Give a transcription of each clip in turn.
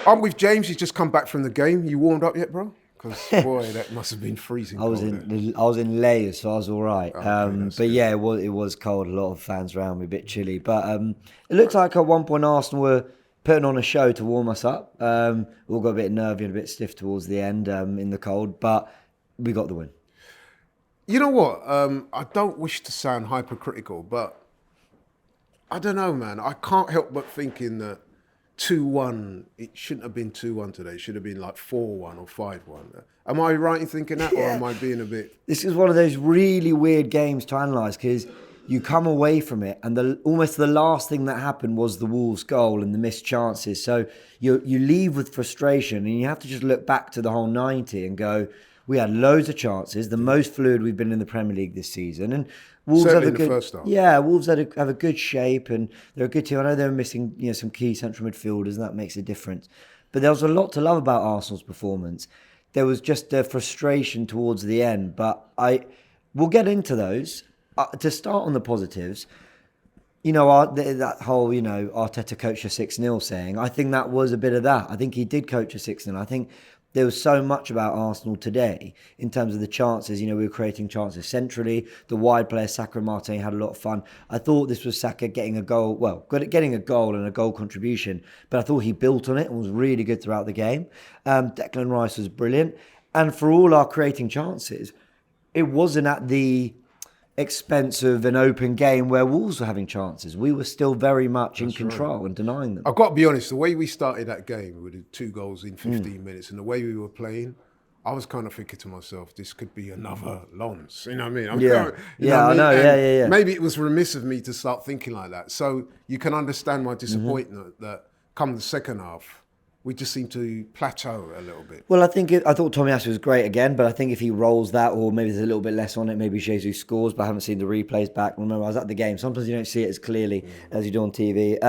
I'm with James. He's just come back from the game. You warmed up yet, bro? Because boy, that must have been freezing. I was in layers, so I was all right. Okay, But yeah, it was cold. A lot of fans around me, a bit chilly. But it looks like at one point Arsenal were putting on a show to warm us up. We all got a bit nervy and a bit stiff towards the end in the cold, but we got the win. You know what? I don't wish to sound hypercritical, but I don't know, man. I can't help but thinking that 2-1, it shouldn't have been 2-1 today. It should have been like 4-1 or 5-1. Am I right in thinking that, or am I being a bit... This is one of those really weird games to analyse because you come away from it and almost the last thing that happened was the Wolves goal and the missed chances. So you leave with frustration and you have to just look back to the whole 90 and go, we had loads of chances, the most fluid we've been in the Premier League this season. And Wolves Certainly have a in the good, first half. yeah, Wolves have a good shape and they're a good team. I know they're missing some key central midfielders and that makes a difference. But there was a lot to love about Arsenal's performance. There was just a frustration towards the end, but we'll get into those. To start on the positives, that whole, Arteta coached a 6-0 saying, I think that was a bit of that. I think he did coach a 6-0. I think there was so much about Arsenal today in terms of the chances. We were creating chances centrally. The wide players, Saka and Martinez, had a lot of fun. I thought this was Saka getting a goal, getting a goal and a goal contribution, but I thought he built on it and was really good throughout the game. Declan Rice was brilliant. And for all our creating chances, it wasn't at the expense of an open game where Wolves were having chances. We were still very much in control and denying them. I've got to be honest, the way we started that game with the 2 goals in 15 minutes and the way we were playing, I was kind of thinking to myself, this could be another Lons. You know what I mean? I know. Yeah. Maybe it was remiss of me to start thinking like that. So you can understand my disappointment that come the second half, we just seem to plateau a little bit. Well, I thought Tomiyasu was great again, but I think if he rolls that, or maybe there's a little bit less on it, maybe Jesus scores, but I haven't seen the replays back. Remember, I was at the game. Sometimes you don't see it as clearly as you do on TV.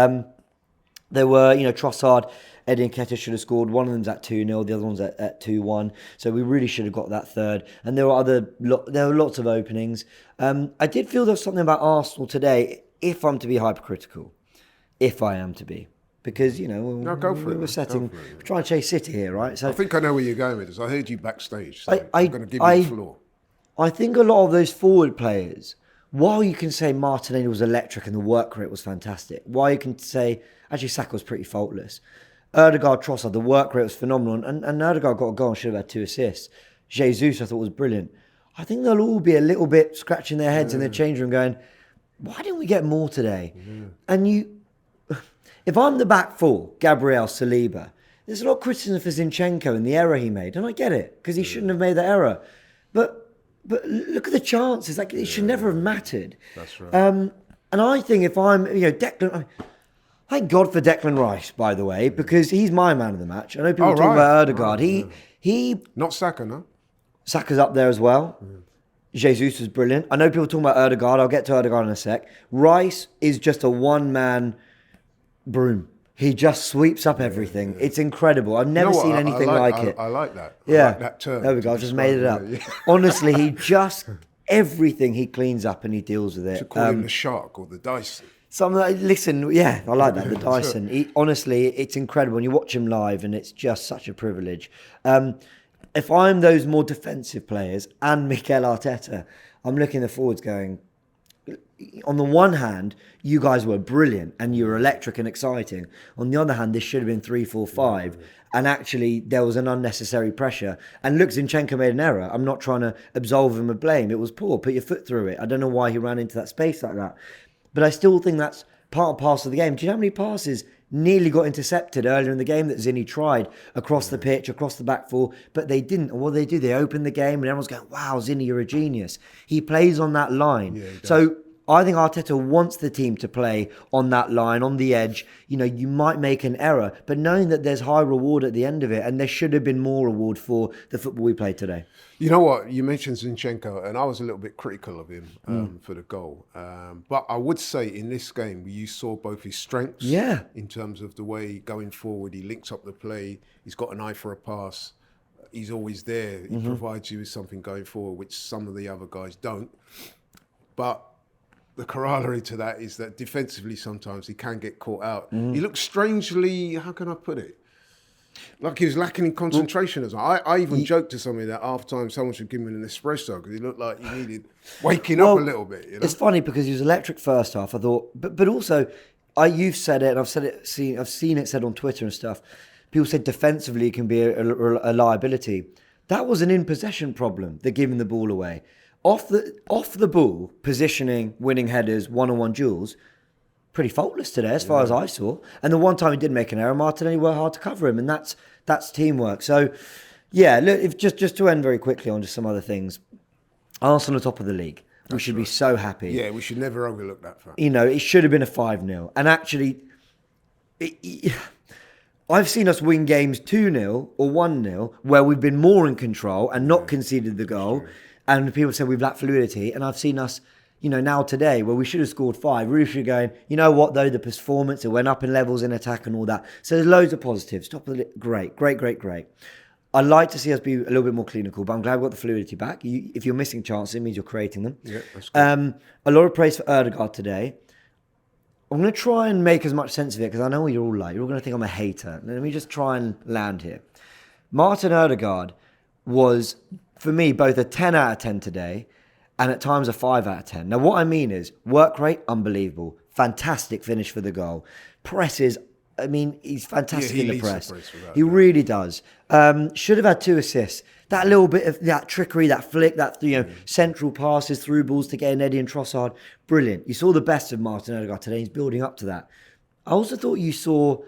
There were, Trossard, Eddie Nketiah should have scored. One of them's at 2-0, the other one's at 2-1. So we really should have got that third. And there were lots of openings. I did feel there was something about Arsenal today, if I'm to be hypercritical. If I am to be. Because, we're trying to chase City here, right? So I think I know where you're going with this. I heard you backstage, so I'm going to give you the floor. I think a lot of those forward players, while you can say Martinelli was electric and the work rate was fantastic, while you can say, actually Saka was pretty faultless, Odegaard, Trossard, the work rate was phenomenal, and Odegaard got a goal and should have had 2 assists. Jesus, I thought, was brilliant. I think they'll all be a little bit scratching their heads in their change room going, why didn't we get more today? And if I'm the back four, Gabriel, Saliba, there's a lot of criticism for Zinchenko and the error he made, and I get it, because he shouldn't have made that error. But look at the chances. Like, it should never have mattered. That's right. And I think if I'm, Declan... Thank God for Declan Rice, by the way, because he's my man of the match. I know people talk about Odegaard. He Not Saka, no? Saka's up there as well. Jesus was brilliant. I know people talking about Odegaard. I'll get to Odegaard in a sec. Rice is just a one-man broom. He just sweeps up everything. It's incredible. I've never seen anything like it. I like that. Yeah. I like that term. There we go. I just made it up. Honestly, he just, everything he cleans up and he deals with it. To call him the shark or the Dyson. Listen, yeah, I like that, the Dyson. Honestly, it's incredible. And you watch him live and it's just such a privilege. If I'm those more defensive players and Mikel Arteta, I'm looking at the forwards going, on the one hand, you guys were brilliant and you were electric and exciting. On the other hand, this should have been 3-4-5. And actually, there was an unnecessary pressure. And look, Zinchenko made an error. I'm not trying to absolve him of blame. It was poor. Put your foot through it. I don't know why he ran into that space like that. But I still think that's part and parcel of the game. Do you know how many passes nearly got intercepted earlier in the game that Zinni tried across the pitch, across the back four, but they didn't. And what do? They open the game and everyone's going, wow, Zinni, you're a genius. He plays on that line. So I think Arteta wants the team to play on that line, on the edge. You might make an error, but knowing that there's high reward at the end of it, and there should have been more reward for the football we played today. You know what? You mentioned Zinchenko, and I was a little bit critical of him for the goal. But I would say in this game, you saw both his strengths in terms of the way going forward, he links up the play, he's got an eye for a pass, he's always there, he provides you with something going forward, which some of the other guys don't. But the corollary to that is that defensively sometimes he can get caught out. He looks strangely, how can I put it? Like he was lacking in concentration as well. I even joked to somebody that half time someone should give him an espresso because he looked like he needed waking up a little bit. You know? It's funny because he was electric first half. I thought, but also, you've said it, and I've seen it said on Twitter and stuff. People said defensively it can be a liability. That was an in possession problem. They're giving the ball away off the ball, positioning, winning headers, one-on-one duels. Pretty faultless today, as far as I saw. And the one time he did make an error, Martinelli worked hard to cover him, and that's teamwork. So, yeah, look, if just to end very quickly on just some other things. Arsenal are top of the league. We should be so happy. Yeah, we should never overlook that fact. You know, it should have been a 5-0. And actually, I've seen us win games 2-0 or 1-0 where we've been more in control and not conceded the goal. And people say we've lacked fluidity. And I've seen us, you know, now today where we should have scored 5, really should be going, you know what, though, the performance, it went up in levels in attack and all that. So there's loads of positives. Top of the great. I'd like to see us be a little bit more clinical, but I'm glad we got the fluidity back. If you're missing chances, it means you're creating them. Yeah, that's good. A lot of praise for Odegaard today. I'm going to try and make as much sense of it because I know what you're all like. You're all going to think I'm a hater. Let me just try and land here. Martin Odegaard was, for me, both a 10 out of 10 today and at times a 5 out of 10. Now, what I mean is work rate, unbelievable. Fantastic finish for the goal. Presses, I mean, he's fantastic in the press. He really does. Should have had 2 assists. That little bit of that trickery, that flick, that central passes, through balls to get an Eddie and Trossard. Brilliant. You saw the best of Martin Odegaard today. He's building up to that. I also thought you saw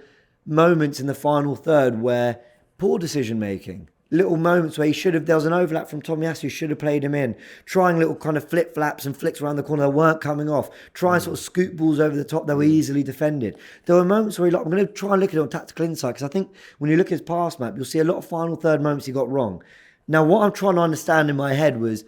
moments in the final third where poor decision making. Little moments where there was an overlap from Tomiyasu, should have played him in. Trying little kind of flip flaps and flicks around the corner that weren't coming off. Trying sort of scoop balls over the top that were easily defended. There were moments where I'm going to try and look at it on tactical insight because I think when you look at his pass map, you'll see a lot of final third moments he got wrong. Now, what I'm trying to understand in my head was,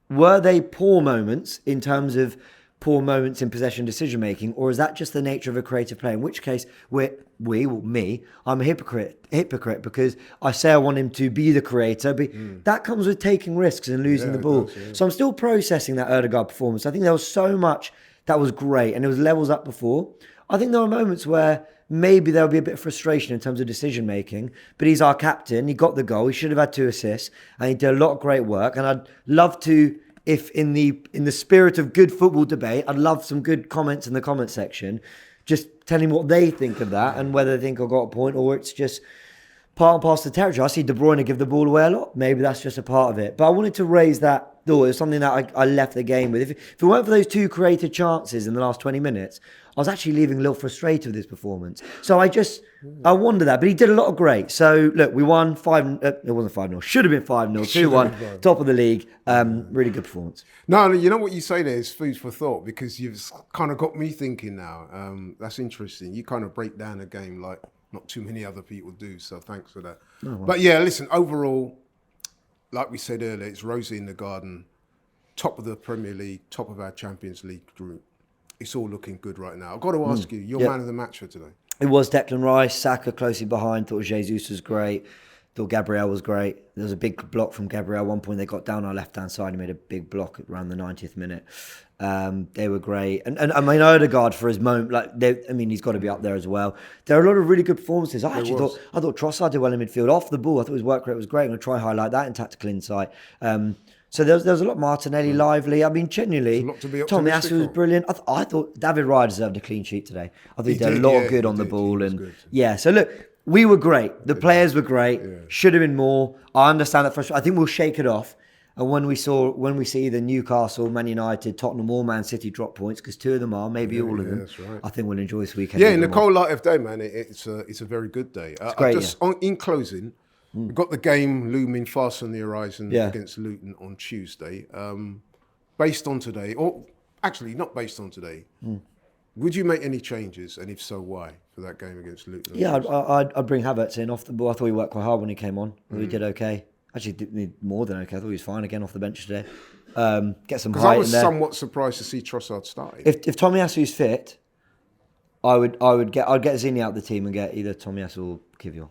were they poor moments in terms of poor moments in possession decision making, or is that just the nature of a creative player? In which case, I'm a hypocrite because I say I want him to be the creator, but that comes with taking risks and losing the ball. So I'm still processing that Odegaard performance. I think there was so much that was great, and it was levels up before. I think there were moments where maybe there'll be a bit of frustration in terms of decision making, but he's our captain. He got the goal. He should have had 2 assists, and he did a lot of great work. And I'd love to, if in the spirit of good football debate, I'd love some good comments in the comment section, just telling what they think of that and whether they think I got a point or it's just part and parcel of the territory. I see De Bruyne give the ball away a lot. Maybe that's just a part of it. But I wanted to raise that thought. It was something that I left the game with. If it weren't for those 2 created chances in the last 20 minutes, I was actually leaving a little frustrated with his performance. So I wonder that. But he did a lot of great. So, look, we won 5... it wasn't 5-0. Should have been 5-0. 2-1. Top of the league. Really good performance. No, you know what you say there is food for thought because you've kind of got me thinking now. That's interesting. You kind of break down a game like not too many other people do. So thanks for that. Oh, well. But yeah, listen, overall, like we said earlier, it's Rosie in the garden. Top of the Premier League, top of our Champions League group. It's all looking good right now. I've got to ask you, your man of the match for today. It was Declan Rice, Saka closely behind. Thought Jesus was great. Thought Gabriel was great. There was a big block from Gabriel. At one point they got down our left-hand side. He made a big block around the 90th minute. They were great. And I mean, Odegaard for his moment, he's got to be up there as well. There are a lot of really good performances. I thought Trossard did well in midfield. Off the ball, I thought his work rate was great. I'm going to try and highlight that in tactical insight. So there was a lot. Martinelli, lively. I mean, genuinely, Tomiyasu was brilliant. I thought David Raya deserved a clean sheet today. I think he did a lot of good on the ball. And so look, we were great. The players were great. Yeah. Should have been more. I understand that frustration. I think we'll shake it off. And when we see either Newcastle, Man United, Tottenham or Man City drop points, because 2 of them are, maybe all of them, that's right. I think we'll enjoy this weekend. Yeah, in the cold light of day, man, it's a very good day. It's great, in closing, we've got the game looming fast on the horizon against Luton on Tuesday. Based on today, or actually not based on today, would you make any changes? And if so, why, for that game against Luton? Yeah, I'd bring Havertz in off the ball. I thought he worked quite hard when he came on. He did okay. Actually, did need more than okay. I thought he was fine again off the bench today. Get some height in there. Because I was somewhat surprised to see Trossard starting. If Tomiyasu's fit, I'd get Zini out of the team and get either Tomiyasu or Kivior.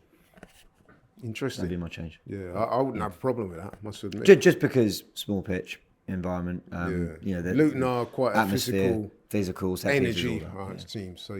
Interesting. That'd be my change. Yeah, I wouldn't have a problem with that, must admit. Just because small pitch environment. Luton are quite a physical set energy team. team. So